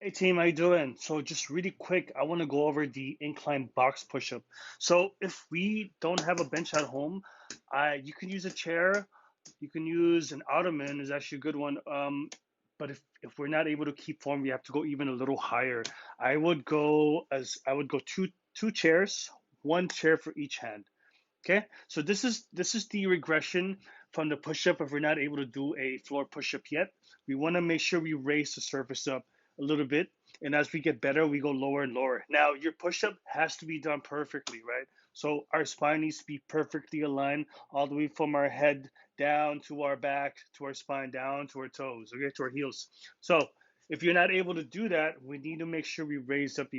Hey team, how you doing? So just really quick, I want to go over the incline box push-up. So if we don't have a bench at home, you can use a chair, you can use an ottoman is actually a good one. But if we're not able to keep form, we have to go even a little higher. I would go two chairs, one chair for each hand. Okay, so this is the regression from the push-up. If we're not able to do a floor push-up yet, we want to make sure we raise the surface up a little bit, and as we get better, we go lower and lower. Now, your push-up has to be done perfectly, right? So our spine needs to be perfectly aligned all the way from our head down to our back, to our spine, down to our toes, okay, to our heels. So if you're not able to do that, we need to make sure we raise up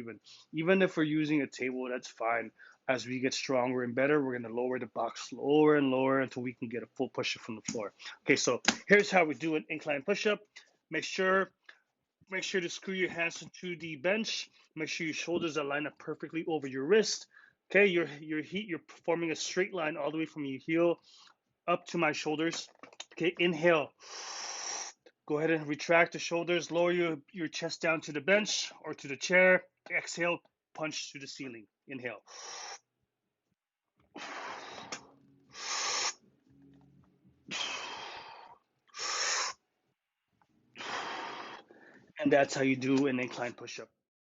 even if we're using a table, that's fine. As we get stronger and better, we're going to lower the box lower and lower until we can get a full push-up from the floor. Okay, so here's how we do an incline push-up. Make sure make sure to screw your hands into the bench. Make sure your shoulders are lined up perfectly over your wrist. Okay, you're forming a straight line all the way from your heel up to my shoulders. Okay, inhale. Go ahead and retract the shoulders. Lower your chest down to the bench or to the chair. Exhale, punch to the ceiling. Inhale. And that's how you do an incline push-up.